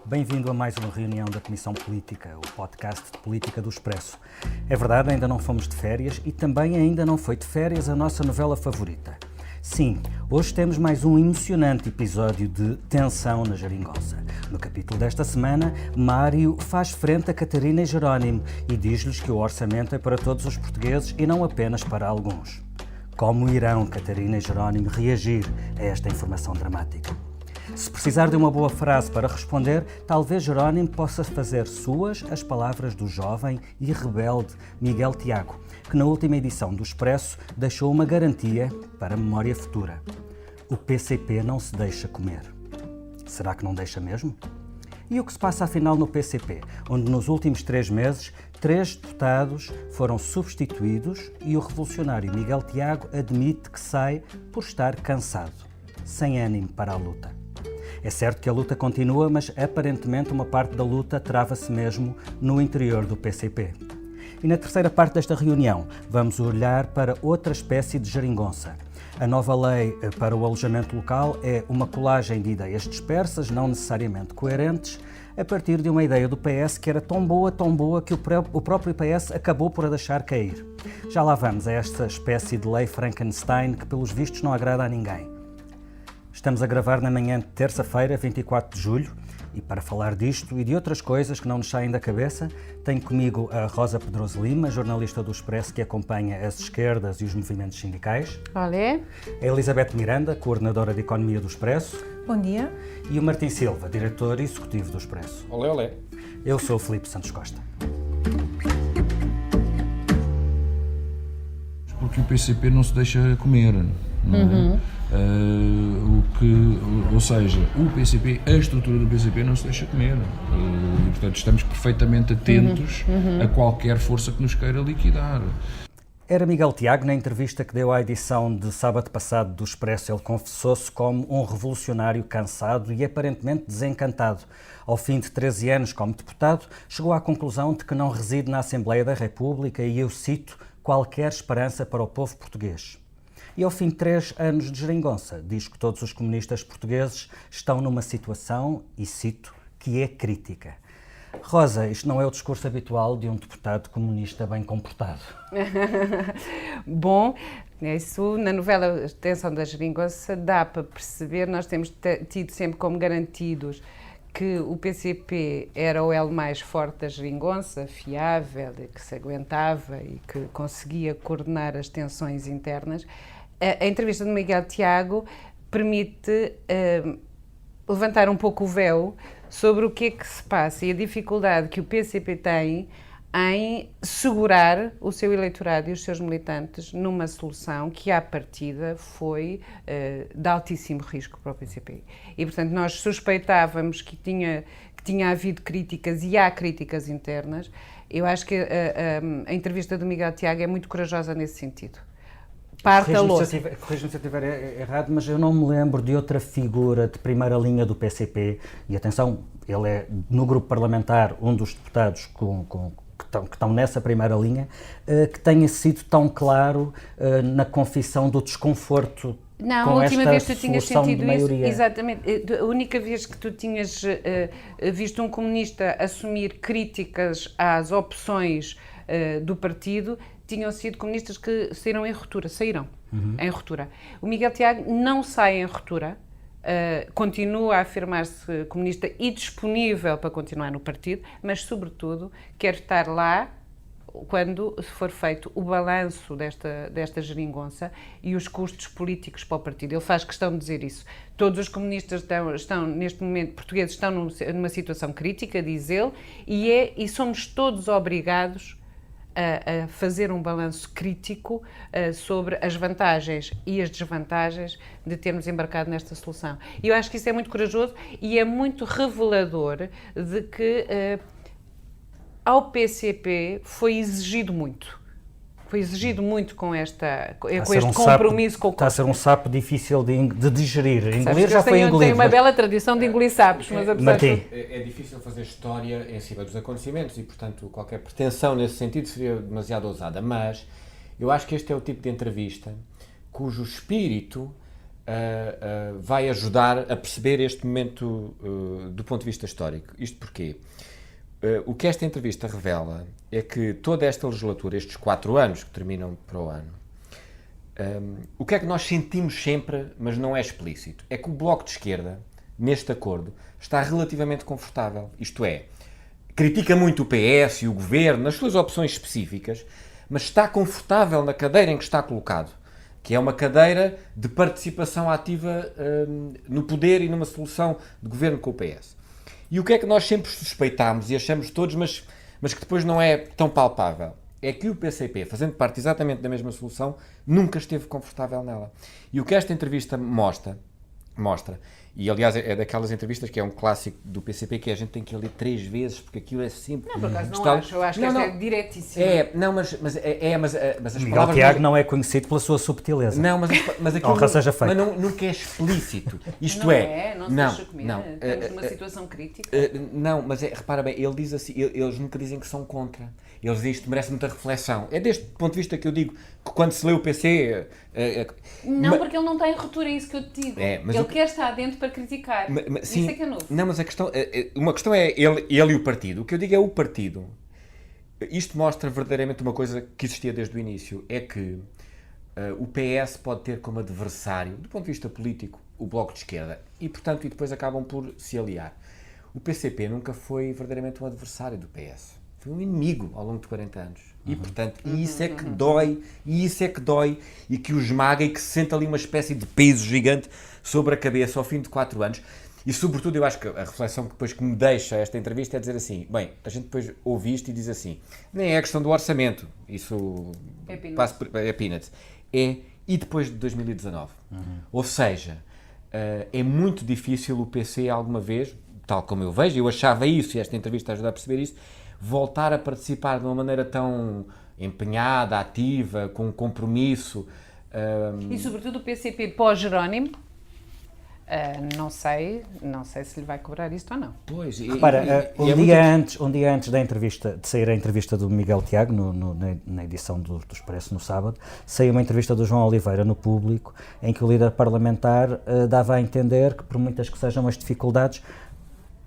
Bem-vindo a mais uma reunião da Comissão Política, o podcast de política do Expresso. É verdade, ainda não fomos de férias e também ainda não foi de férias a nossa novela favorita. Sim, hoje temos mais um emocionante episódio de tensão na Geringonça. No capítulo desta semana, Mário faz frente a Catarina e Jerónimo e diz-lhes que o orçamento é para todos os portugueses e não apenas para alguns. Como irão Catarina e Jerónimo reagir a esta informação dramática? Se precisar de uma boa frase para responder, talvez Jerónimo possa fazer suas as palavras do jovem e rebelde Miguel Tiago, que na última edição do Expresso deixou uma garantia para a memória futura. O PCP não se deixa comer. Será que não deixa mesmo? E o que se passa afinal no PCP, onde nos últimos 3 meses 3 deputados foram substituídos e o revolucionário Miguel Tiago admite que sai por estar cansado, sem ânimo para a luta. É certo que a luta continua, mas aparentemente uma parte da luta trava-se mesmo no interior do PCP. E na terceira parte desta reunião vamos olhar para outra espécie de geringonça. A nova lei para o alojamento local é uma colagem de ideias dispersas, não necessariamente coerentes, a partir de uma ideia do PS que era tão boa que o próprio PS acabou por a deixar cair. Já lá vamos a esta espécie de lei Frankenstein que pelos vistos não agrada a ninguém. Estamos a gravar na manhã de terça-feira, 24 de julho, e para falar disto e de outras coisas que não nos saem da cabeça, tenho comigo a Rosa Pedroso Lima, jornalista do Expresso que acompanha as esquerdas e os movimentos sindicais. Olé. A Elizabeth Miranda, coordenadora de Economia do Expresso. Bom dia. E o Martim Silva, diretor executivo do Expresso. Olé, olé. Eu sou o Filipe Santos Costa. Porque o PCP não se deixa comer, não é? Ou seja, o PCP, a estrutura do PCP não se deixa comer. E, portanto, estamos perfeitamente atentos a qualquer força que nos queira liquidar. Era Miguel Tiago, na entrevista que deu à edição de sábado passado do Expresso, ele confessou-se como um revolucionário cansado e aparentemente desencantado. Ao fim de 13 anos como deputado, chegou à conclusão de que não reside na Assembleia da República e, eu cito, qualquer esperança para o povo português. E ao fim de 3 anos de geringonça, diz que todos os comunistas portugueses estão numa situação, e cito, que é crítica. Rosa, isto não é o discurso habitual de um deputado comunista bem comportado. Bom, isso na novela Tensão da Geringonça dá para perceber, nós temos tido sempre como garantidos que o PCP era o elo mais forte da geringonça, fiável, que se aguentava e que conseguia coordenar as tensões internas. A entrevista de Miguel Tiago permite levantar um pouco o véu sobre o que é que se passa e a dificuldade que o PCP tem em segurar o seu eleitorado e os seus militantes numa solução que, à partida, foi de altíssimo risco para o PCP. E, portanto, nós suspeitávamos que tinha havido críticas e há críticas internas. Eu acho que a entrevista do Miguel Tiago é muito corajosa nesse sentido. Corrija-me se eu estiver errado, mas eu não me lembro de outra figura de primeira linha do PCP, e atenção, ele é no grupo parlamentar um dos deputados que estão nessa primeira linha, que tenha sido tão claro na confissão do desconforto. Não, com a última esta vez que tu tinhas sentido isso, exatamente, a única vez que tu tinhas visto um comunista assumir críticas às opções do partido, tinham sido comunistas que saíram em ruptura, em ruptura. O Miguel Tiago não sai em ruptura, continua a afirmar-se comunista e disponível para continuar no partido, mas, sobretudo, quer estar lá quando for feito o balanço desta geringonça e os custos políticos para o partido. Ele faz questão de dizer isso. Todos os comunistas estão neste momento, portugueses, estão numa situação crítica, diz ele, e somos todos obrigados a fazer um balanço crítico sobre as vantagens e as desvantagens de termos embarcado nesta solução. E eu acho que isso é muito corajoso e é muito revelador de que ao PCP foi exigido muito. Foi exigido muito com este compromisso com o... Está a ser um sapo difícil de digerir. Engolir já foi engolido. Tem uma bela tradição de engolir sapos, mas apesar de... É difícil fazer história em cima dos acontecimentos e, portanto, qualquer pretensão nesse sentido seria demasiado ousada. Mas eu acho que este é o tipo de entrevista cujo espírito vai ajudar a perceber este momento do ponto de vista histórico. Isto porquê? O que esta entrevista revela é que toda esta legislatura, estes 4 anos que terminam para o ano, o que é que nós sentimos sempre, mas não é explícito, é que o Bloco de Esquerda, neste acordo, está relativamente confortável. Isto é, critica muito o PS e o Governo nas suas opções específicas, mas está confortável na cadeira em que está colocado, que é uma cadeira de participação ativa no poder e numa solução de governo com o PS. E o que é que nós sempre suspeitámos e achamos todos, mas que depois não é tão palpável, é que o PCP, fazendo parte exatamente da mesma solução, nunca esteve confortável nela. E o que esta entrevista mostra, e aliás é daquelas entrevistas que é um clássico do PCP, que a gente tem que ler 3 vezes, porque aquilo é sempre... Não, por acaso não acho, eu acho que esta é diretíssima. Mas as Miguel palavras... Tiago não é conhecido pela sua subtileza. Não, mas aquilo honra seja feita. mas nunca é explícito. Isto não se deixa comer. Estamos numa situação crítica. Não, mas repara bem, ele diz assim, eles nunca dizem que são contra. Eles dizem isto merece muita reflexão. É deste ponto de vista que eu digo que quando se lê o PC... porque ele não está em ruptura, é isso que eu te digo. Ele quer estar dentro para criticar. Sim, isso é que é novo. Não, mas uma questão é ele e o partido. O que eu digo é o partido. Isto mostra verdadeiramente uma coisa que existia desde o início. É que o PS pode ter como adversário, do ponto de vista político, o Bloco de Esquerda. E, portanto, depois acabam por se aliar. O PCP nunca foi verdadeiramente um adversário do PS. Foi um inimigo ao longo de 40 anos. E, portanto, isso é que dói, e que o esmaga e que se sente ali uma espécie de peso gigante sobre a cabeça ao fim de 4 anos. E, sobretudo, eu acho que a reflexão que depois que me deixa esta entrevista é dizer assim, bem, a gente depois ouve isto e diz assim, nem é a questão do orçamento, isso é peanuts, e depois de 2019. Ou seja, é muito difícil o PC alguma vez, tal como eu vejo, eu achava isso, e esta entrevista ajuda a perceber isso, voltar a participar de uma maneira tão empenhada, ativa, com um compromisso. E sobretudo o PCP pós-Jerónimo, não sei se lhe vai cobrar isto ou não. Pois, Repara, um dia antes da entrevista, de sair a entrevista do Miguel Tiago, na edição do Expresso no sábado, saiu uma entrevista do João Oliveira no Público, em que o líder parlamentar dava a entender que, por muitas que sejam as dificuldades,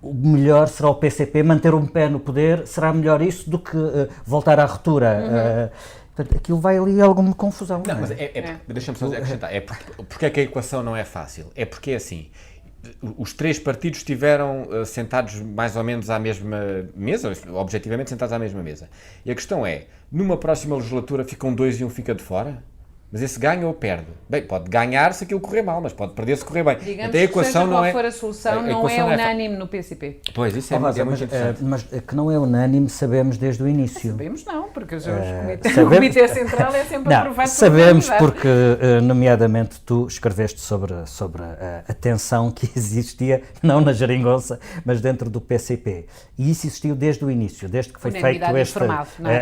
o melhor será o PCP manter um pé no poder, será melhor isso do que voltar à ruptura. Portanto, aquilo vai ali alguma confusão. Não, mas deixa-me só acrescentar, porque é que a equação não é fácil? É porque, assim, os 3 partidos estiveram sentados mais ou menos à mesma mesa, objetivamente sentados à mesma mesa. E a questão é, numa próxima legislatura ficam 2 e um fica de fora? Mas esse ganha ou perde? Bem, pode ganhar se aquilo correr mal, mas pode perder se correr bem. Digamos até a equação que seja qual for a solução, não é unânime no PCP. Pois, isso é muito interessante. Mas que não é unânime, sabemos desde o início. Sabemos não, porque o Comitê Central é sempre aprovado. Sabemos porque, nomeadamente, tu escreveste sobre a tensão que existia, não na geringonça, mas dentro do PCP. E isso existiu desde o início, desde que foi feito este...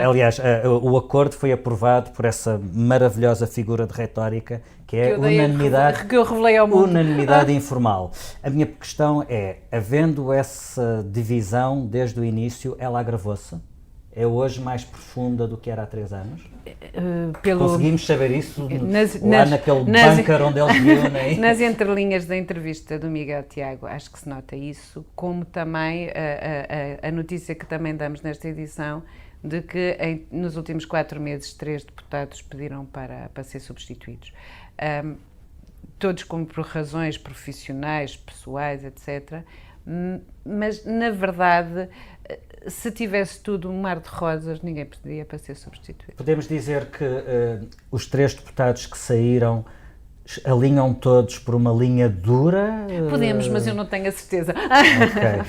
Aliás, o acordo foi aprovado por essa maravilhosa figura de retórica que é unanimidade, que eu revelei ao mundo. Unanimidade informal. A minha questão é, havendo essa divisão desde o início, ela agravou-se? É hoje mais profunda do que era há 3 anos? Conseguimos saber isso naquele bunker onde eles viam? Nas entrelinhas da entrevista do Miguel Tiago, acho que se nota isso, como também a notícia que também damos nesta edição, de que nos últimos 4 meses 3 deputados pediram para ser substituídos. Todos por razões profissionais, pessoais, etc. Mas, na verdade, se tivesse tudo um mar de rosas, ninguém pediria para ser substituído. Podemos dizer que os 3 deputados que saíram alinham todos por uma linha dura? Podemos, mas eu não tenho a certeza.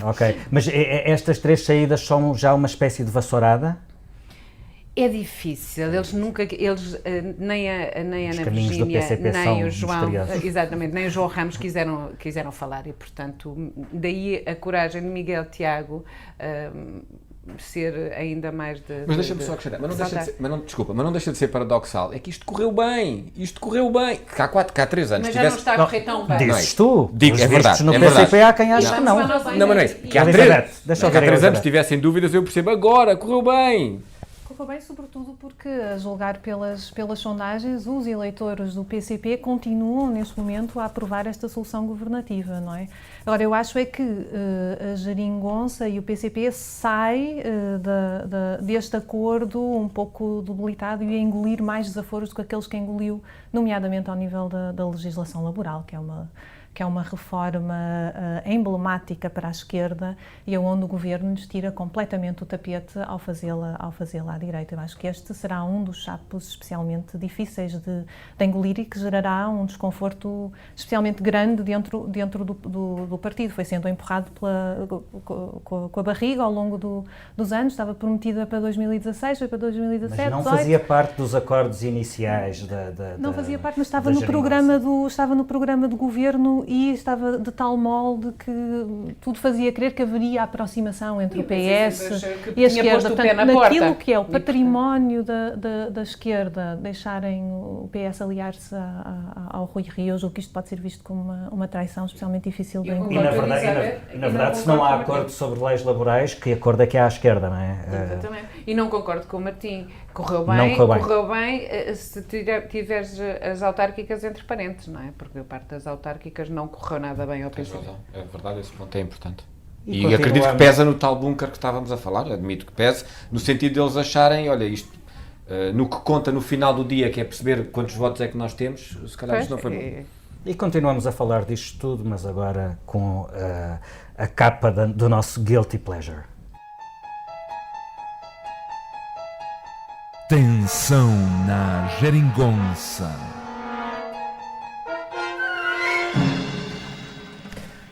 Ok. Mas estas 3 saídas são já uma espécie de vassourada? É difícil, nem a Ana Virgínia, nem o João, exatamente, nem o João Ramos quiseram falar e, portanto, daí a coragem de Miguel Tiago ser ainda mais de... Mas deixa-me só acrescentar, mas não deixa de ser paradoxal, é que isto correu bem, que há 3 anos... Mas já não está a correr tão bem. Dizes tu, é verdade, no PCP há quem acha que não. Não, mas não é isso, que há 3 anos tivessem dúvidas, eu percebo, agora, correu bem. correu bem, sobretudo porque, a julgar pelas sondagens, os eleitores do PCP continuam, neste momento, a aprovar esta solução governativa, não é? Agora, eu acho é que a Geringonça e o PCP saem deste acordo um pouco debilitado e a engolir mais desaforos do que aqueles que engoliu, nomeadamente ao nível da legislação laboral, que é uma reforma emblemática para a esquerda e onde o governo lhes tira completamente o tapete ao fazê-la à direita. Eu acho que este será um dos chapos especialmente difíceis de engolir e que gerará um desconforto especialmente grande dentro do partido. Foi sendo empurrado com a barriga ao longo dos anos, estava prometida para 2016, foi para 2017, Mas não 18. fazia parte dos acordos iniciais Não fazia parte, mas estava no programa do governo e estava de tal molde que tudo fazia crer que haveria aproximação entre o PS e a esquerda. Portanto, naquilo que é o património da esquerda, deixarem o PS aliar-se ao Rui Rio, eu julgo que isto pode ser visto como uma traição especialmente difícil de engolir. E na verdade, se não há acordo sobre leis laborais, que acordo é que há à esquerda, não é? Exatamente. E não concordo com o Martim. Correu bem se tiveres as autárquicas entre parentes, não é? Porque a parte das autárquicas não correu nada bem ao PCP. É verdade, esse ponto é importante. E acredito que pesa no tal bunker que estávamos a falar, admito que pese, no sentido de eles acharem, olha, isto, no que conta no final do dia, que é perceber quantos votos é que nós temos, se calhar isto não foi bom. E continuamos a falar disto tudo, mas agora com a capa do nosso Guilty Pleasure. Tensão na Geringonça.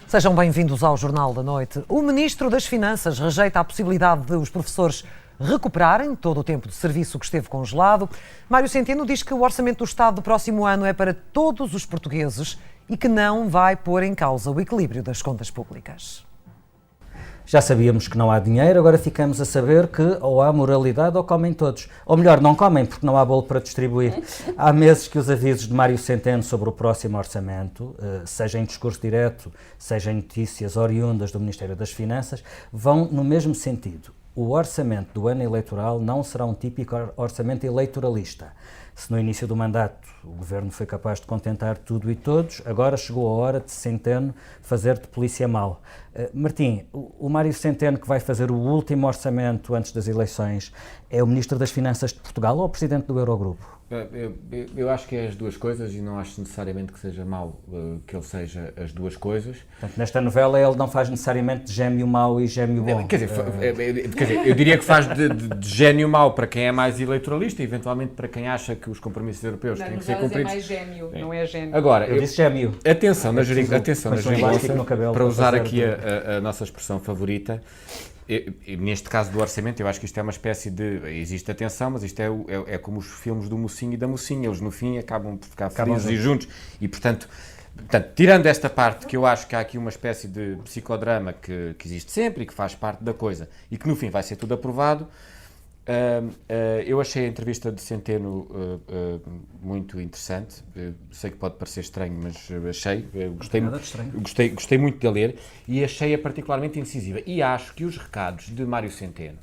Sejam bem-vindos ao Jornal da Noite. O Ministro das Finanças rejeita a possibilidade de os professores recuperarem todo o tempo de serviço que esteve congelado. Mário Centeno diz que o orçamento do Estado do próximo ano é para todos os portugueses e que não vai pôr em causa o equilíbrio das contas públicas. Já sabíamos que não há dinheiro, agora ficamos a saber que ou há moralidade ou comem todos. Ou melhor, não comem porque não há bolo para distribuir. Há meses que os avisos de Mário Centeno sobre o próximo orçamento, seja em discurso direto, seja em notícias oriundas do Ministério das Finanças, vão no mesmo sentido. O orçamento do ano eleitoral não será um típico orçamento eleitoralista. Se no início do mandato o Governo foi capaz de contentar tudo e todos, agora chegou a hora de Centeno fazer de polícia mau. Martim, o Mário Centeno, que vai fazer o último orçamento antes das eleições, é o Ministro das Finanças de Portugal ou o Presidente do Eurogrupo? Eu acho que é as duas coisas e não acho necessariamente que seja mau que ele seja as duas coisas. Portanto, nesta novela ele não faz necessariamente de gêmeo mau e gêmeo bom. Quer dizer, eu diria que faz de gênio mau para quem é mais eleitoralista e eventualmente para quem acha que os compromissos europeus têm que ser cumpridos. É mais gêmeo, não é gênio. Agora, eu disse gêmeo. Atenção na Geringonça, para usar aqui a a nossa expressão favorita. Neste caso do orçamento, eu acho que isto é uma espécie de... Existe atenção, mas isto é como os filmes do mocinho e da mocinha. Eles, no fim, acabam por ficar felizes e juntos. E, portanto, tirando esta parte, que eu acho que há aqui uma espécie de psicodrama que existe sempre e que faz parte da coisa e que, no fim, vai ser tudo aprovado, eu achei a entrevista de Centeno muito interessante. Sei que pode parecer estranho, mas gostei muito de a ler e achei-a particularmente incisiva. E acho que os recados de Mário Centeno,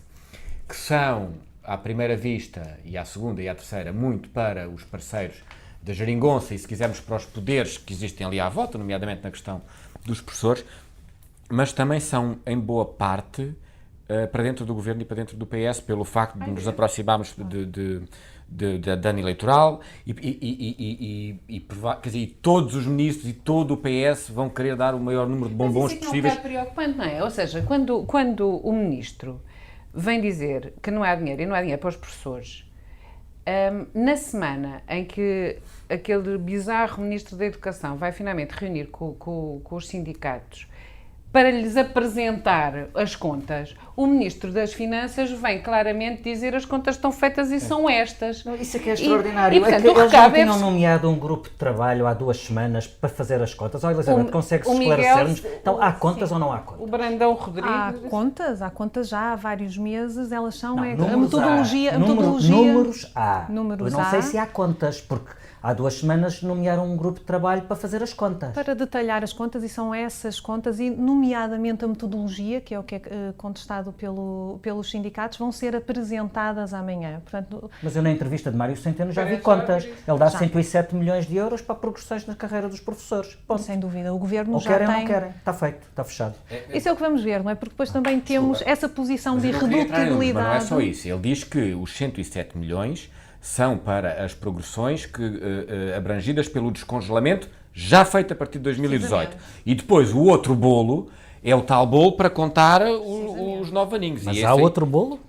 que são, à primeira vista, e à segunda e à terceira, muito para os parceiros da Geringonça e, se quisermos, para os poderes que existem ali à volta, nomeadamente na questão dos professores, mas também são, em boa parte, para dentro do Governo e para dentro do PS, pelo facto de nos aproximarmos de ano eleitoral quer dizer, todos os ministros e todo o PS vão querer dar o maior número de bombons possíveis. Mas isso não é preocupante, não é? Ou seja, quando o ministro vem dizer que não há dinheiro e não há dinheiro para os professores, na semana em que aquele bizarro ministro da Educação vai finalmente reunir com os sindicatos para lhes apresentar as contas, o Ministro das Finanças vem claramente dizer as contas estão feitas e são estas. Isso é que é extraordinário. Portanto, eles não tinham nomeado um grupo de trabalho há 2 semanas para fazer as contas. Olha, Elizabeth, consegue-se esclarecer-nos? Então, há contas ou não há contas? O Brandão Rodrigues... Há contas já há vários meses, elas são... Não, a metodologia... Números há. Números Eu não sei se há contas, porque há 2 semanas nomearam um grupo de trabalho para fazer as contas. Para detalhar as contas, e são essas contas, e nomeadamente a metodologia, que é o que é contestado pelos sindicatos, vão ser apresentadas amanhã. Portanto, mas eu na entrevista de Mário Centeno já vi contas. Ele dá 107 milhões de euros para progressões na carreira dos professores. Ponto. Sem dúvida, o Governo ou já querem tem... ou não querem. Está feito, está fechado. Isso é o que vamos ver, não é? Porque depois também temos essa posição de irredutibilidade. Mas não é só irredutibilidade. isso. Ele diz que os 107 milhões são para as progressões abrangidas pelo descongelamento já feito a partir de 2018. E depois o outro bolo é o tal bolo para contar os 9 aninhos. Mas há outro bolo?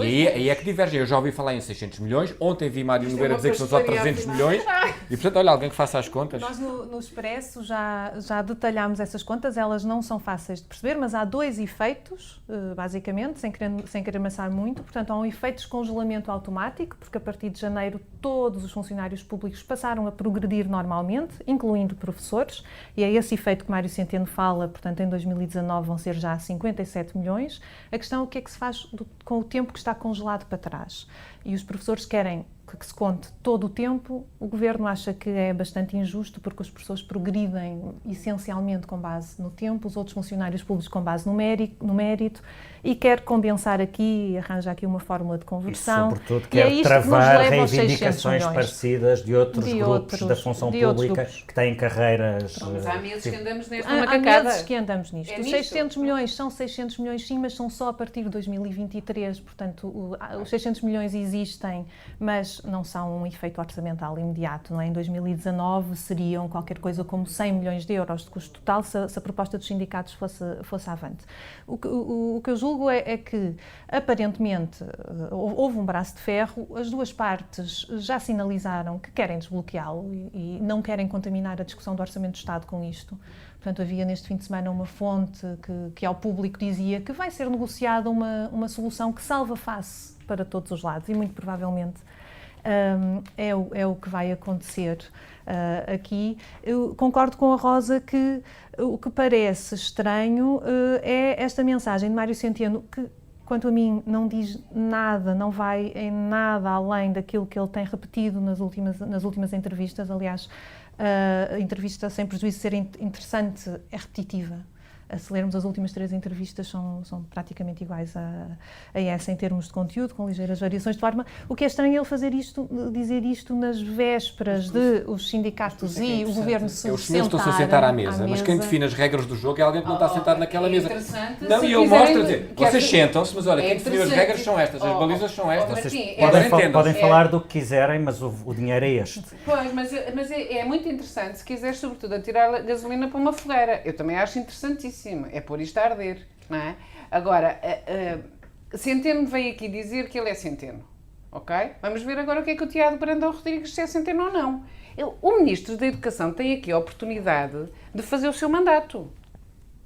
E aí é que divergem. Eu já ouvi falar em 600 milhões. Ontem vi Mário Nogueira dizer que são só 300 milhões. E, portanto, olha, alguém que faça as contas. Nós no Expresso já detalhámos essas contas. Elas não são fáceis de perceber, mas há 2 efeitos, basicamente, sem querer amassar muito. Portanto, há um efeito de descongelamento automático, porque a partir de janeiro todos os funcionários públicos passaram a progredir normalmente, incluindo professores. E é esse efeito que Mário Centeno fala. Portanto, em 2019 vão ser já 57 milhões. A questão é o que é que se faz com o tempo que está congelado para trás. E os professores querem que se conte todo o tempo. O Governo acha que é bastante injusto porque os professores progridem essencialmente com base no tempo, os outros funcionários públicos com base no mérito, e quer condensar aqui, arranja aqui uma fórmula de conversão. E sobretudo quer travar reivindicações parecidas de outros grupos da função pública que têm carreiras... Mas há meses que andamos nesta macacada. macacada. Há meses que andamos nisto. Os 600 milhões são 600 milhões sim, mas são só a partir de 2023. Portanto, os 600 milhões existem, mas não são um efeito orçamental imediato. Não é? Em 2019 seriam qualquer coisa como 100 milhões de euros de custo total se a proposta dos sindicatos fosse avante. O que eu julgo é que, aparentemente, houve um braço de ferro, as 2 partes já sinalizaram que querem desbloqueá-lo e não querem contaminar a discussão do Orçamento do Estado com isto. Portanto, havia neste fim de semana uma fonte que ao público dizia que vai ser negociada uma solução que salva face para todos os lados, e muito provavelmente é o que vai acontecer aqui. Eu concordo com a Rosa que o que parece estranho é esta mensagem de Mário Centeno, que, quanto a mim, não diz nada, não vai em nada além daquilo que ele tem repetido nas últimas entrevistas. Aliás, a entrevista, sem prejuízo de ser interessante, é repetitiva. Se lermos as últimas 3 entrevistas, são praticamente iguais a essa em termos de conteúdo, com ligeiras variações de forma. O que é estranho é ele dizer isto nas vésperas de os sindicatos e o Governo se Os senhores estão-se a sentar à mesa, mas quem define as regras do jogo é alguém que não está sentado naquela mesa. Não, e ele mostra dizer, vocês sentam-se, mas olha, quem definiu as regras são estas, as balizas são estas. Vocês podem falar do que quiserem, mas o dinheiro é este. Pois, mas é muito interessante, se quiseres, sobretudo, atirar gasolina para uma fogueira. Eu também acho interessantíssimo. É pôr isto a arder, não é? Agora, Centeno veio aqui dizer que ele é Centeno, ok? Vamos ver agora o que é que o Tiago Brandão Rodrigues se é Centeno ou não. O Ministro da Educação tem aqui a oportunidade de fazer o seu mandato.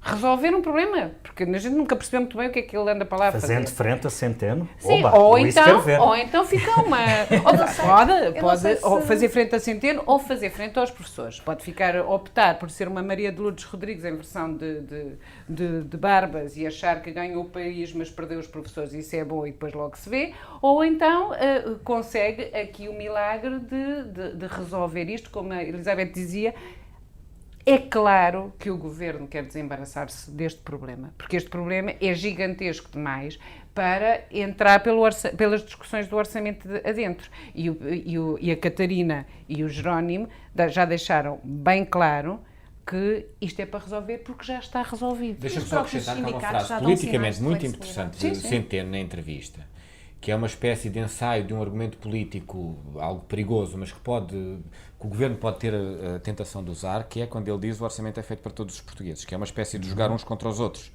Resolver um problema, porque a gente nunca percebeu muito bem o que é que ele anda para lá Fazendo fazer. frente a Centeno? Sim, Oba, ou então fica uma... pode fazer frente a Centeno ou fazer frente aos professores. Pode optar por ser uma Maria de Lourdes Rodrigues em versão de Barbas e achar que ganhou o país, mas perdeu os professores, isso é bom e depois logo se vê. Ou então consegue aqui o milagre de resolver isto, como a Elizabeth dizia. É claro que o Governo quer desembaraçar-se deste problema, porque este problema é gigantesco demais para entrar pelas discussões do orçamento adentro. E a Catarina e o Jerónimo já deixaram bem claro que isto é para resolver porque já está resolvido. Deixa-me só acrescentar que há uma frase politicamente muito interessante de Centeno na entrevista, que é uma espécie de ensaio de um argumento político algo perigoso, mas que o Governo pode ter a tentação de usar, que é quando ele diz que o orçamento é feito para todos os portugueses, que é uma espécie de jogar uns contra os outros,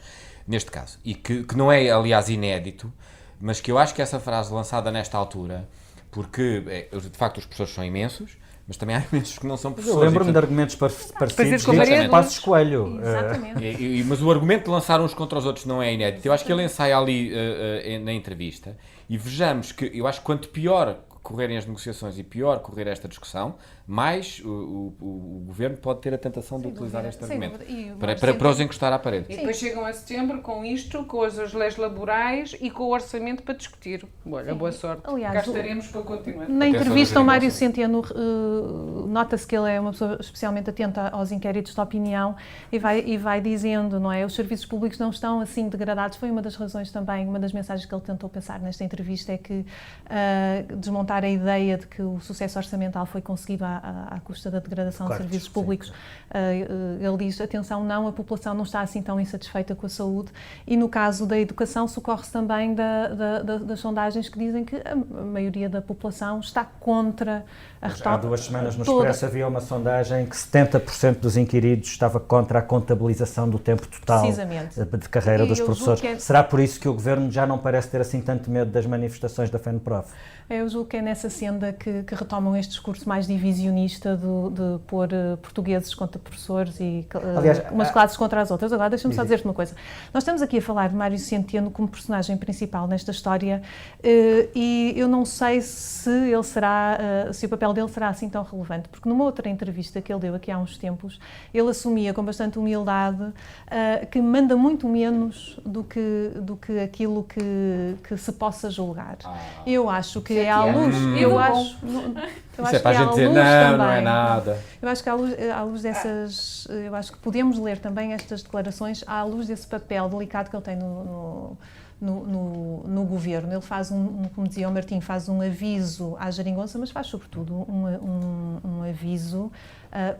neste caso. E que não é, aliás, inédito, mas que eu acho que essa frase lançada nesta altura, porque, de facto, os professores são imensos, mas também há imensos que não são professores. Eu lembro-me de argumentos parecidos de Passos Coelho. Exatamente. Mas o argumento de lançar uns contra os outros não é inédito. Eu acho que ele ensaia ali na entrevista e vejamos que, eu acho que quanto pior correrem as negociações e pior correr esta discussão, mais o Governo pode ter a tentação de utilizar este argumento para os encostar à parede. E depois chegam a setembro com isto, com as leis laborais e com o orçamento para discutir. Olha, boa sorte. Aliás, cá estaremos para continuar. Na entrevista, o Mário Centeno nota-se que ele é uma pessoa especialmente atenta aos inquéritos de opinião e vai dizendo, não é? Os serviços públicos não estão assim degradados. Foi uma das razões também, uma das mensagens que ele tentou passar nesta entrevista é que desmontar a ideia de que o sucesso orçamental foi conseguido à custa da degradação de serviços públicos. Ele diz, atenção, não, a população não está assim tão insatisfeita com a saúde e no caso da educação socorre-se também das sondagens que dizem que a maioria da população está contra a retoma. Há 2 semanas no Expresso havia uma sondagem que 70% dos inquiridos estava contra a contabilização do tempo total de carreira dos professores. Será por isso que o Governo já não parece ter assim tanto medo das manifestações da FENPROF? Eu julgo que é nessa senda que retomam este discurso mais divisionista de pôr portugueses contra professores e umas classes contra as outras. Agora, deixa-me só dizer-te uma coisa. Nós estamos aqui a falar de Mário Centeno como personagem principal nesta história e eu não sei se o papel dele será assim tão relevante, porque numa outra entrevista que ele deu aqui há uns tempos, ele assumia com bastante humildade que manda muito menos do que aquilo que se possa julgar. Eu acho que é à luz. Eu acho Isso é para a gente dizer, não é nada. Eu acho que à luz dessas, eu acho que podemos ler também estas declarações à luz desse papel delicado que ele tem no Governo. Ele faz como dizia o Martim, faz um aviso à geringonça, mas faz sobretudo um aviso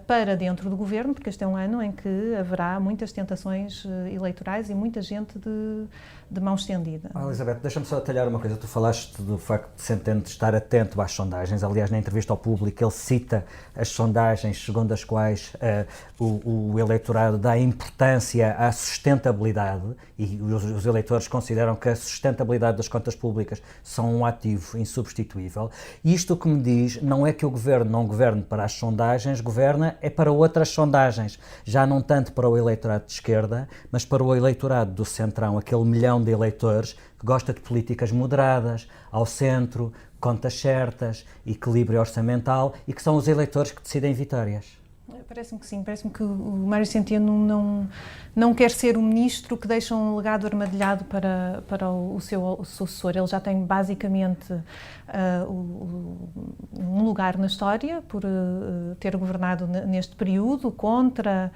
para dentro do Governo, porque este é um ano em que haverá muitas tentações eleitorais e muita gente de mão estendida. Elizabeth, deixa-me só detalhar uma coisa. Tu falaste do facto de Centeno estar atento às sondagens. Aliás, na entrevista ao Público, ele cita as sondagens segundo as quais o eleitorado dá importância à sustentabilidade e os eleitores consideram que a sustentabilidade das contas públicas são um ativo insubstituível. E isto o que me diz não é que o Governo não governe para as sondagens, governa é para outras sondagens. Já não tanto para o eleitorado de esquerda, mas para o eleitorado do centrão, aquele milhão de eleitores que gosta de políticas moderadas, ao centro, contas certas, equilíbrio orçamental e que são os eleitores que decidem vitórias. Parece-me que sim, parece-me que o Mário Centeno não quer ser o ministro que deixa um legado armadilhado para o seu sucessor. Ele já tem basicamente um lugar na história por ter governado neste período contra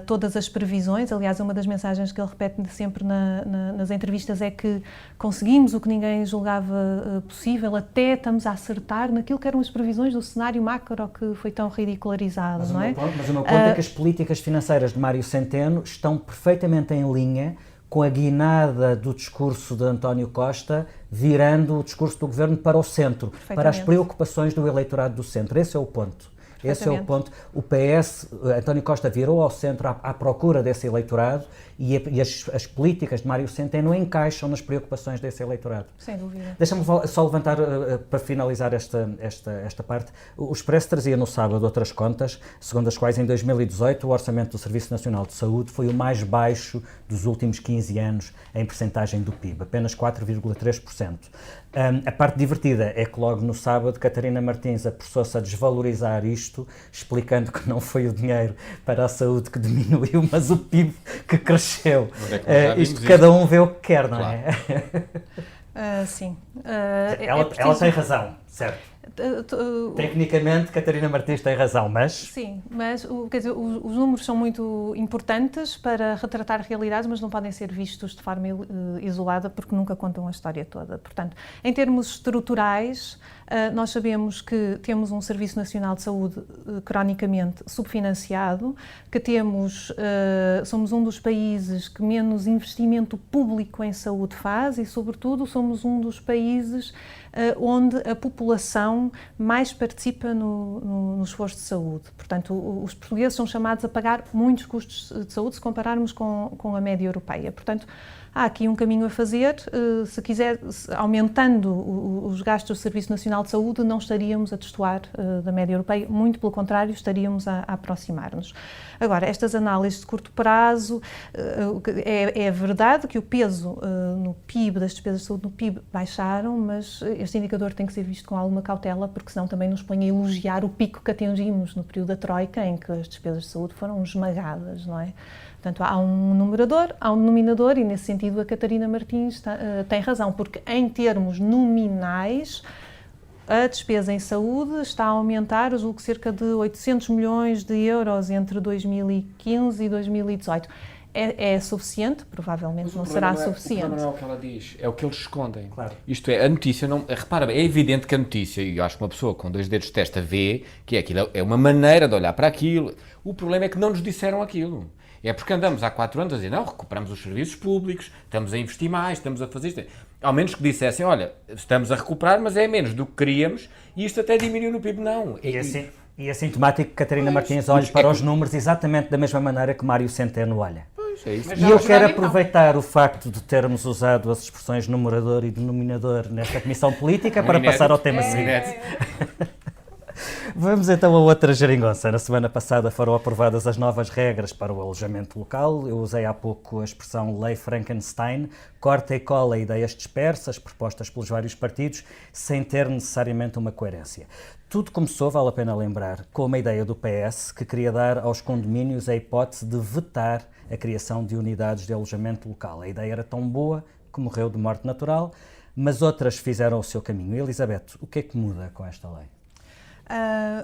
todas as previsões. Aliás, uma das mensagens que ele repete sempre nas entrevistas é que conseguimos o que ninguém julgava possível, até estamos a acertar naquilo que eram as previsões do cenário macro que foi tão ridicularizado, não é? Mas o meu ponto é que as políticas financeiras de Mário Centeno estão perfeitamente em linha com a guinada do discurso de António Costa, virando o discurso do Governo para o centro, para as preocupações do eleitorado do centro. Esse é o ponto. Esse é o ponto. O PS, António Costa virou ao centro à procura desse eleitorado e as políticas de Mário Centeno encaixam nas preocupações desse eleitorado. Sem dúvida. Deixa-me só levantar, para finalizar esta parte, o Expresso trazia no sábado outras contas, segundo as quais em 2018 o orçamento do Serviço Nacional de Saúde foi o mais baixo dos últimos 15 anos em percentagem do PIB, apenas 4,3%. A parte divertida é que logo no sábado Catarina Martins apressou-se a desvalorizar isto, explicando que não foi o dinheiro para a saúde que diminuiu, mas o PIB que cresceu. Isto cada um vê o que quer, não é? Sim. Ela tem razão, certo? Tecnicamente, Catarina Martins tem razão, mas... Sim, mas quer dizer, os números são muito importantes para retratar realidades, mas não podem ser vistos de forma isolada porque nunca contam a história toda. Portanto, em termos estruturais, nós sabemos que temos um Serviço Nacional de Saúde cronicamente subfinanciado, que somos um dos países que menos investimento público em saúde faz e, sobretudo, somos um dos países onde a população mais participa no esforço de saúde. Portanto, os portugueses são chamados a pagar muitos custos de saúde se compararmos com a média europeia. Portanto, há aqui um caminho a fazer. Se quiser, aumentando os gastos do Serviço Nacional de Saúde, não estaríamos a destoar da média europeia, muito pelo contrário, estaríamos a aproximar-nos. Agora, estas análises de curto prazo, é verdade que o peso no PIB, das despesas de saúde no PIB, baixaram, mas este indicador tem que ser visto com alguma cautela, porque senão também nos põe a elogiar o pico que atingimos no período da Troika, em que as despesas de saúde foram esmagadas, não é? Portanto, há um numerador, há um denominador, e nesse sentido a Catarina Martins tem razão, porque em termos nominais a despesa em saúde está a aumentar, eu julgo, cerca de 800 milhões de euros entre 2015 e 2018. É suficiente? Provavelmente não será suficiente. O problema não é o que ela diz, é o que eles escondem. Claro. Isto é, a notícia não... Repara bem, é evidente que a notícia, e eu acho que uma pessoa com 2 dedos de testa vê que aquilo é uma maneira de olhar para aquilo. O problema é que não nos disseram aquilo. É porque andamos há 4 anos a dizer, não, recuperamos os serviços públicos, estamos a investir mais, estamos a fazer isto. Ao menos que dissessem, olha, estamos a recuperar, mas é menos do que queríamos e isto até diminuiu no PIB. Não. E é sintomático que Catarina Martins olhe para os números exatamente da mesma maneira que Mário Centeno olha. É isso. E eu quero aproveitar o facto de termos usado as expressões numerador e denominador nesta comissão política para passar ao tema seguinte. Vamos então a outra geringonça. Na semana passada foram aprovadas as novas regras para o alojamento local. Eu usei há pouco a expressão Lei Frankenstein, corta e cola ideias dispersas propostas pelos vários partidos sem ter necessariamente uma coerência. Tudo começou, vale a pena lembrar, com uma ideia do PS que queria dar aos condomínios a hipótese de vetar a criação de unidades de alojamento local. A ideia era tão boa que morreu de morte natural, mas outras fizeram o seu caminho. Elizabeth, o que é que muda com esta lei?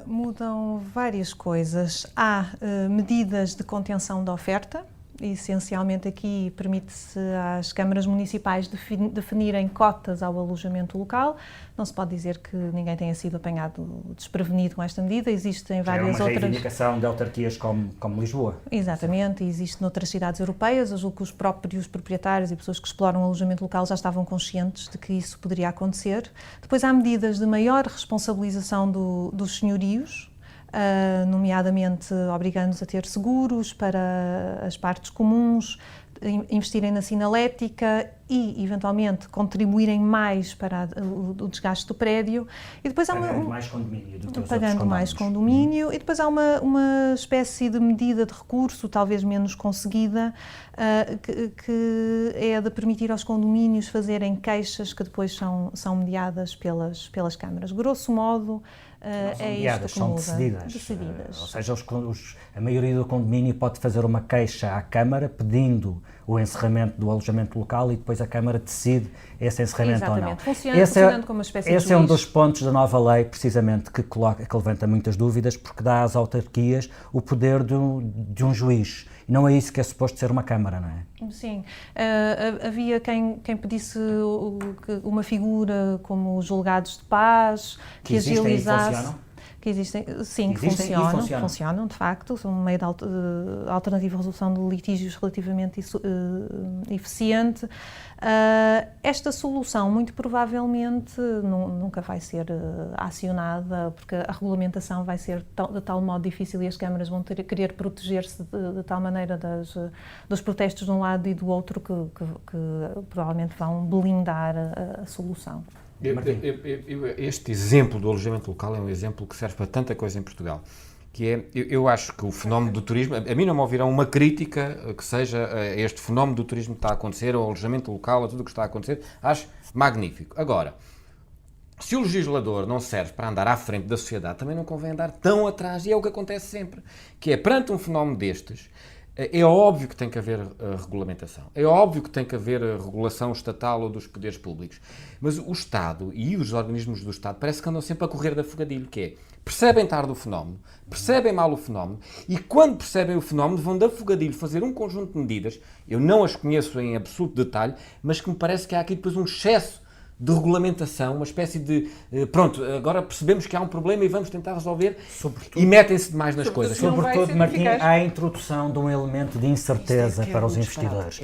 Mudam várias coisas. Há medidas de contenção da oferta. Essencialmente aqui permite-se às câmaras municipais definirem cotas ao alojamento local. Não se pode dizer que ninguém tenha sido apanhado desprevenido com esta medida. Existem várias outras... É uma reivindicação de autarquias como Lisboa. Exatamente, existe noutras cidades europeias. Eu julgo que os próprios proprietários e pessoas que exploram o alojamento local já estavam conscientes de que isso poderia acontecer. Depois há medidas de maior responsabilização dos senhorios, nomeadamente obrigando-nos a ter seguros para as partes comuns, investirem na sinalética e, eventualmente, contribuírem mais para o desgaste do prédio. E depois pagando mais condomínio do que os pagando mais condomínio. E depois há uma espécie de medida de recurso, talvez menos conseguida, que é a de permitir aos condomínios fazerem queixas que depois são mediadas pelas câmaras. Grosso modo, é isto que são muda. decididas. Ou seja, a maioria do condomínio pode fazer uma queixa à Câmara pedindo o encerramento do alojamento local e depois a Câmara decide esse encerramento ou não. Funcionando como uma espécie de juiz. Esse é um dos pontos da nova lei, precisamente, que levanta muitas dúvidas, porque dá às autarquias o poder de um juiz. E não é isso que é suposto ser uma Câmara, não é? Sim. Havia quem pedisse uma figura como os julgados de paz, que agilizasse... Que existem, sim, que funcionam, de facto, são um meio de alternativa à resolução de litígios relativamente eficiente. Esta solução, muito provavelmente, nunca vai ser acionada, porque a regulamentação vai ser de tal modo difícil e as câmaras vão querer proteger-se de tal maneira dos protestos de um lado e do outro que provavelmente vão blindar a solução. Este exemplo do alojamento local é um exemplo que serve para tanta coisa em Portugal, que é, eu acho que o fenómeno do turismo, a mim não me ouvirão uma crítica que seja este fenómeno do turismo que está a acontecer, ao alojamento local, a tudo o que está a acontecer, acho magnífico. Agora, se o legislador não serve para andar à frente da sociedade, também não convém andar tão atrás, e é o que acontece sempre, que é, perante um fenómeno destes, é óbvio que tem que haver regulamentação, é óbvio que tem que haver regulação estatal ou dos poderes públicos, mas o Estado e os organismos do Estado parece que andam sempre a correr da fogadilho, que é, percebem tarde o fenómeno, percebem mal o fenómeno e quando percebem o fenómeno vão da fogadilho fazer um conjunto de medidas, eu não as conheço em absoluto detalhe, mas que me parece que há aqui depois um excesso de regulamentação, uma espécie de pronto, agora percebemos que há um problema e vamos tentar resolver, e metem-se demais nas coisas. Sobretudo, Martim, há a introdução de um elemento de incerteza para os investidores.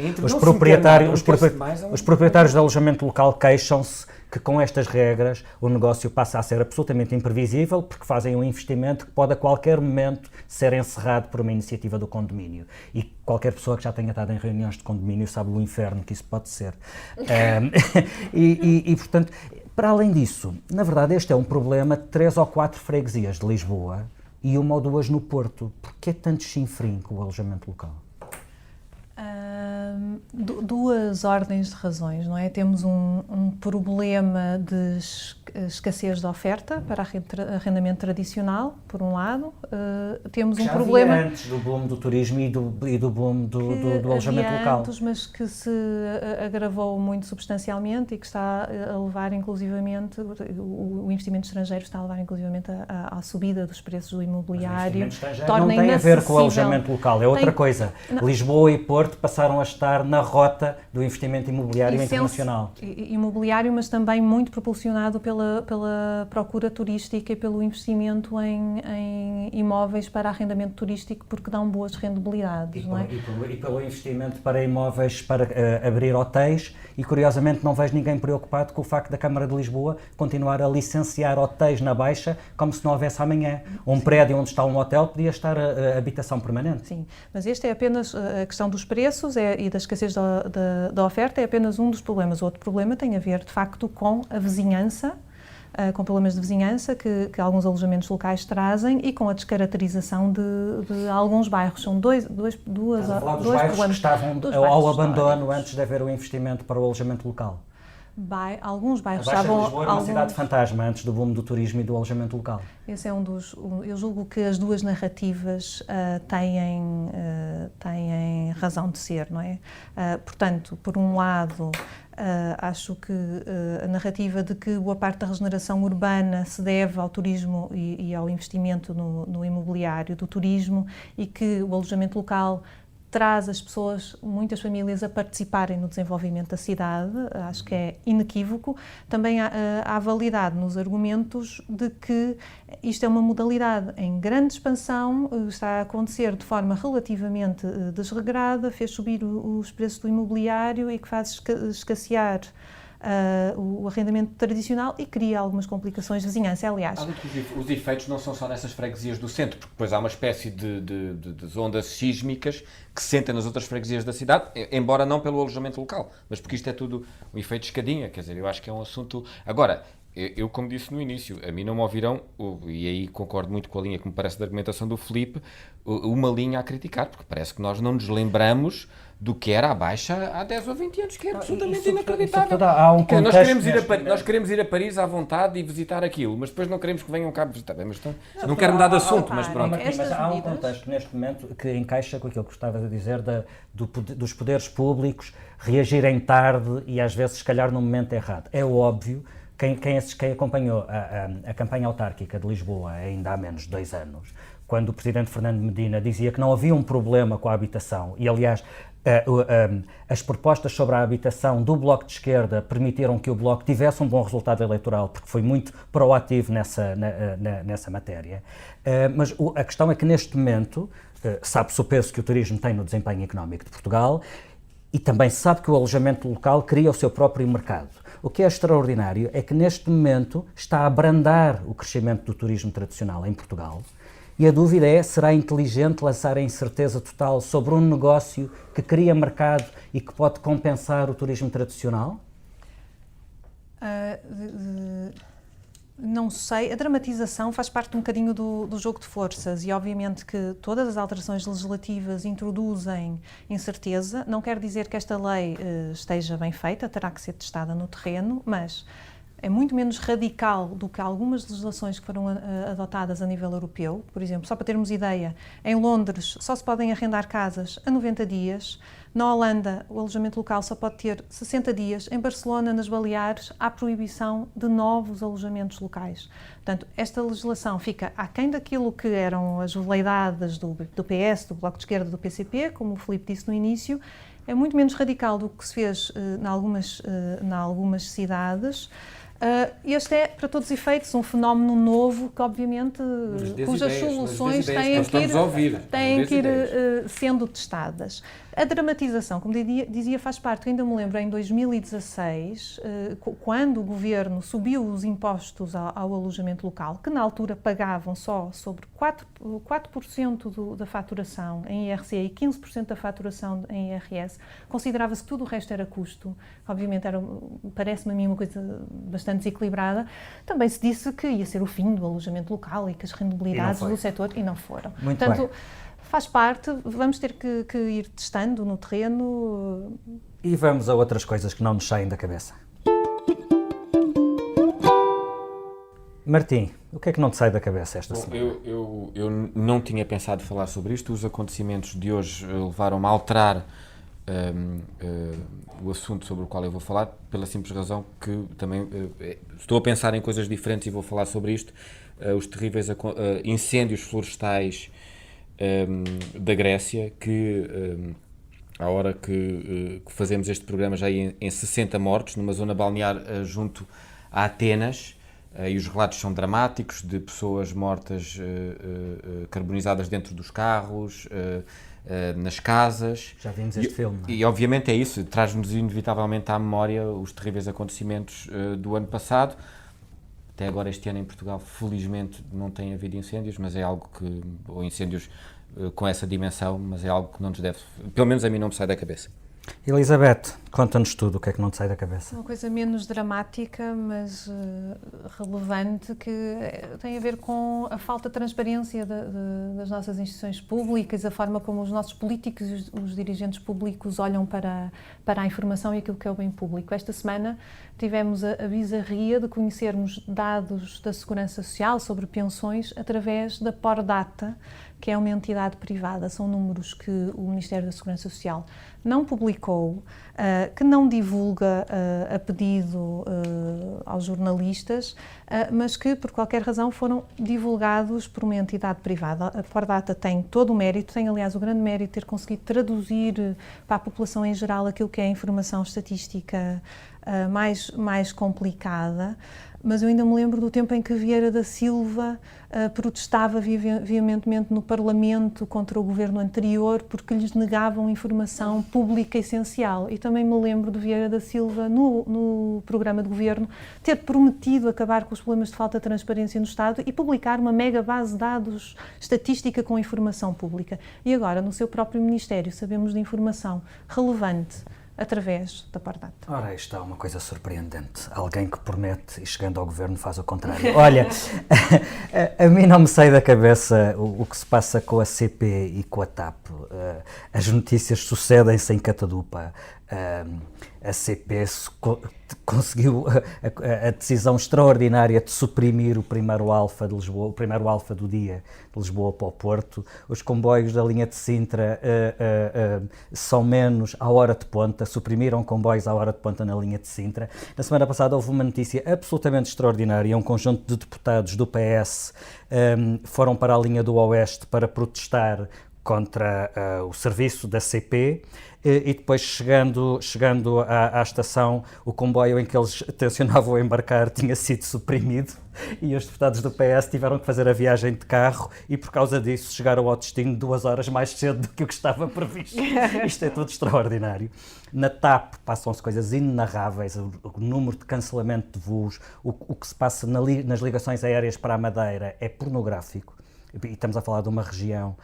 Os proprietários de alojamento local queixam-se que com estas regras o negócio passa a ser absolutamente imprevisível porque fazem um investimento que pode a qualquer momento ser encerrado por uma iniciativa do condomínio. E qualquer pessoa que já tenha estado em reuniões de condomínio sabe o inferno que isso pode ser. Portanto, para além disso, na verdade este é um problema de 3 ou 4 freguesias de Lisboa e 1 ou 2 no Porto. Porquê tanto chinfrim com o alojamento local? duas ordens de razões, não é? Temos um problema de escassez de oferta para arrendamento tradicional, por um lado. Temos um problema antes do boom do turismo e do boom do alojamento local. Antes, mas que se agravou muito substancialmente e que está a levar, inclusivamente, o investimento estrangeiro está a levar, inclusivamente, à subida dos preços do imobiliário. Não tem a ver com o alojamento local, é outra coisa. Não. Lisboa e Porto passaram a estar na rota do investimento imobiliário internacional. Imobiliário, mas também muito propulsionado pela procura turística e pelo investimento em imóveis para arrendamento turístico, porque dão boas rendibilidades. Não é? E pelo investimento para imóveis para abrir hotéis, e curiosamente não vejo ninguém preocupado com o facto da Câmara de Lisboa continuar a licenciar hotéis na Baixa como se não houvesse amanhã. Um prédio onde está um hotel podia estar a habitação permanente. Sim, mas este é apenas a questão dos preços e da escassez da oferta, é apenas um dos problemas. O outro problema tem a ver, de facto, com a vizinhança, com problemas de vizinhança que alguns alojamentos locais trazem e com a descaracterização de alguns bairros. São dois bairros que estavam ao abandono antes de haver o investimento para o alojamento local. Alguns bairros a Baixa de Lisboa era uma cidade fantasma antes do boom do turismo e do alojamento local. Esse é eu julgo que as duas narrativas têm razão de ser, não é? Portanto, por um lado, acho que a narrativa de que boa parte da regeneração urbana se deve ao turismo e ao investimento no imobiliário do turismo, e que o alojamento local traz as pessoas, muitas famílias, a participarem no desenvolvimento da cidade, acho que é inequívoco. Também há validade nos argumentos de que isto é uma modalidade em grande expansão, está a acontecer de forma relativamente desregrada, fez subir os preços do imobiliário e que faz escassear o arrendamento tradicional e cria algumas complicações de vizinhança. Aliás, os efeitos não são só nessas freguesias do centro, porque depois há uma espécie de ondas sísmicas que se sentem nas outras freguesias da cidade, embora não pelo alojamento local, mas porque isto é tudo um efeito de escadinha, quer dizer, eu acho que é um assunto... Agora, eu, como disse no início, a mim não me ouvirão, e aí concordo muito com a linha que me parece da argumentação do Filipe, uma linha a criticar, porque parece que nós não nos lembramos do que era a Baixa há 10 ou 20 anos, que é absolutamente inacreditável. Nós queremos ir a Paris à vontade e visitar aquilo, mas depois não queremos que venham cá visitar. Mas não quero mudar de assunto, mas pronto. Mas há um contexto neste momento que encaixa com aquilo que estavas a dizer dos poderes públicos reagirem tarde e às vezes, se calhar, no momento errado. É óbvio, quem acompanhou a campanha autárquica de Lisboa ainda há menos de 2 anos, quando o presidente Fernando Medina dizia que não havia um problema com a habitação, e aliás as propostas sobre a habitação do Bloco de Esquerda permitiram que o Bloco tivesse um bom resultado eleitoral, porque foi muito proativo nessa matéria. Mas a questão é que neste momento sabe-se o peso que o turismo tem no desempenho económico de Portugal e também se sabe que o alojamento local cria o seu próprio mercado. O que é extraordinário é que neste momento está a abrandar o crescimento do turismo tradicional em Portugal. E a dúvida é, será inteligente lançar a incerteza total sobre um negócio que cria mercado e que pode compensar o turismo tradicional? Não sei, a dramatização faz parte um bocadinho do jogo de forças e obviamente que todas as alterações legislativas introduzem incerteza. Não quer dizer que esta lei esteja bem feita, terá que ser testada no terreno, mas é muito menos radical do que algumas legislações que foram adotadas a nível europeu. Por exemplo, só para termos ideia, em Londres só se podem arrendar casas a 90 dias, na Holanda o alojamento local só pode ter 60 dias, em Barcelona, nas Baleares, há proibição de novos alojamentos locais. Portanto, esta legislação fica aquém daquilo que eram as veleidades do PS, do Bloco de Esquerda, do PCP, como o Filipe disse no início, é muito menos radical do que se fez em algumas cidades. Este é, para todos os efeitos, um fenómeno novo que, obviamente, cujas soluções têm que ir sendo testadas. A dramatização, como dizia, faz parte. Eu ainda me lembro, em 2016, quando o Governo subiu os impostos ao alojamento local, que na altura pagavam só sobre 4% da faturação em IRC e 15% da faturação em IRS, considerava-se que tudo o resto era custo. Obviamente, parece-me a mim uma coisa bastante desequilibrada. Também se disse que ia ser o fim do alojamento local e que as rendibilidades do setor, e não foram. Muito bem. faz parte, vamos ter que ir testando no terreno. E vamos a outras coisas que não nos saem da cabeça. Martim, o que é que não te sai da cabeça esta semana? Eu não tinha pensado falar sobre isto. Os acontecimentos de hoje levaram-me a alterar o assunto sobre o qual eu vou falar, pela simples razão que também estou a pensar em coisas diferentes e vou falar sobre isto. Os terríveis incêndios florestais da Grécia, que à hora que fazemos este programa já ia em 60 mortos, numa zona balnear junto a Atenas. E os relatos são dramáticos, de pessoas mortas carbonizadas dentro dos carros, nas casas. Já vimos este filme. E obviamente é isso, traz-nos inevitavelmente à memória os terríveis acontecimentos do ano passado. Até agora este ano em Portugal, felizmente, não tem havido incêndios, mas é algo que, ou incêndios com essa dimensão, mas é algo que não nos deve, pelo menos a mim não me sai da cabeça. Elizabeth, conta-nos tudo, o que é que não te sai da cabeça? Uma coisa menos dramática, mas relevante, que tem a ver com a falta de transparência das nossas instituições públicas, a forma como os nossos políticos e os dirigentes públicos olham para a informação e aquilo que é o bem público. Esta semana tivemos a bizarria de conhecermos dados da Segurança Social sobre pensões através da Pordata, que é uma entidade privada. São números que o Ministério da Segurança Social não publicou, que não divulga a pedido aos jornalistas, mas que, por qualquer razão, foram divulgados por uma entidade privada. A Pordata tem todo o mérito, tem, aliás, o grande mérito de ter conseguido traduzir para a população em geral aquilo que é a informação estatística mais complicada. Mas eu ainda me lembro do tempo em que Vieira da Silva protestava veementemente no Parlamento contra o governo anterior porque lhes negavam informação pública essencial. E também me lembro de Vieira da Silva, no programa de governo, ter prometido acabar com os problemas de falta de transparência no Estado e publicar uma mega base de dados estatística com informação pública. E agora, no seu próprio Ministério, sabemos de informação relevante através da Pordata. Ora, aí está uma coisa surpreendente. Alguém que promete e chegando ao governo faz o contrário. Olha, a mim não me sai da cabeça o que se passa com a CP e com a TAP. As notícias sucedem-se em catadupa. A CP conseguiu a decisão extraordinária de suprimir o primeiro alfa de Lisboa, o primeiro alfa do dia de Lisboa para o Porto. Os comboios da linha de Sintra são menos à hora de ponta, suprimiram comboios à hora de ponta na linha de Sintra. Na semana passada houve uma notícia absolutamente extraordinária. Um conjunto de deputados do PS foram para a linha do Oeste para protestar contra o serviço da CP. E depois, chegando à estação, o comboio em que eles tencionavam embarcar tinha sido suprimido e os deputados do PS tiveram que fazer a viagem de carro e, por causa disso, chegaram ao destino 2 horas mais cedo do que o que estava previsto. Isto é tudo extraordinário. Na TAP passam-se coisas inenarráveis, o número de cancelamento de voos, o que se passa nas ligações aéreas para a Madeira é pornográfico. E estamos a falar de uma região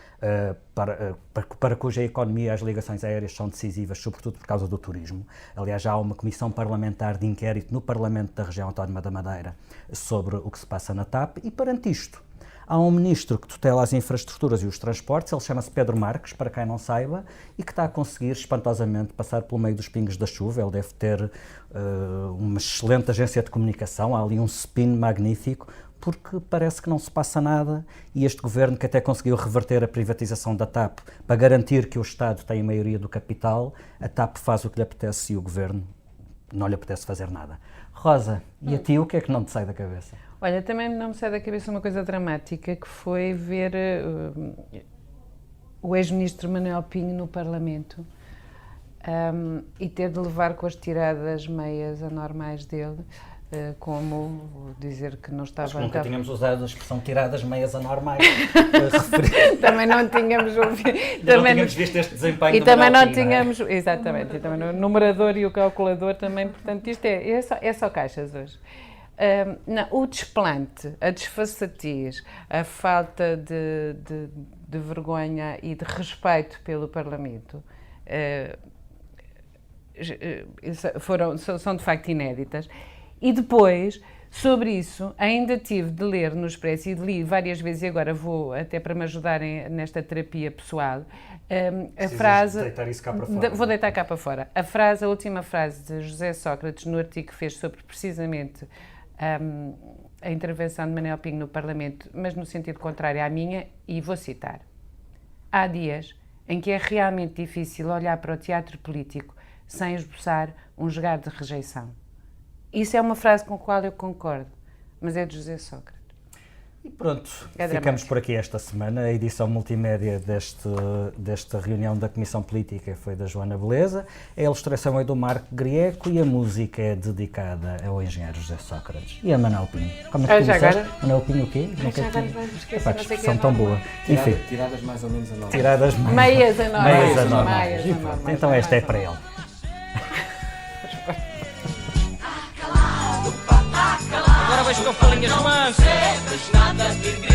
para cuja economia as ligações aéreas são decisivas, sobretudo por causa do turismo. Aliás, já há uma comissão parlamentar de inquérito no Parlamento da região autónoma da Madeira sobre o que se passa na TAP e, perante isto, há um ministro que tutela as infraestruturas e os transportes, ele chama-se Pedro Marques, para quem não saiba, e que está a conseguir espantosamente passar pelo meio dos pingos da chuva. Ele deve ter uma excelente agência de comunicação, há ali um spin magnífico, porque parece que não se passa nada e este governo, que até conseguiu reverter a privatização da TAP para garantir que o Estado tem a maioria do capital, a TAP faz o que lhe apetece e o governo não lhe apetece fazer nada. Rosa, e a ti o que é que não te sai da cabeça? Olha, também não me sai da cabeça uma coisa dramática, que foi ver o ex-ministro Manuel Pinho no Parlamento e ter de levar com as tiradas meias anormais dele, como dizer que não estava... Acho que nunca tínhamos usado a expressão tiradas meias anormais. Também não tínhamos ouvido... Não tínhamos visto este desempenho e também não tínhamos... Exatamente, e também o numerador e o calculador também, portanto, isto é só caixas hoje. Não, o desplante, a desfaçatez, a falta de vergonha e de respeito pelo Parlamento são de facto inéditas. E depois Sobre isso, ainda tive de ler no Expresso e li várias vezes, e agora vou, até para me ajudarem nesta terapia pessoal, a frase... deitar isso cá para fora. Vou deitar cá para fora. A última frase de José Sócrates, no artigo que fez sobre precisamente a intervenção de Manuel Pinho no Parlamento, mas no sentido contrário à minha, e vou citar. Há dias em que é realmente difícil olhar para o teatro político sem esboçar um jogar de rejeição. Isso é uma frase com a qual eu concordo, mas é de José Sócrates. E pronto, ficamos por aqui esta semana. A edição multimédia desta reunião da Comissão Política foi da Joana Beleza, a ilustração é do Marco Grieco e a música é dedicada ao engenheiro José Sócrates e a Manuel Pinho. Como é que tu disseste? Manuel Pinho o quê? Já agora vamos esquecer, que expressão tão boa. Enfim, Tiradas mais ou menos a nós. tiradas meias enormes. Então esta é para ele. Agora vais com a falinhas mansas.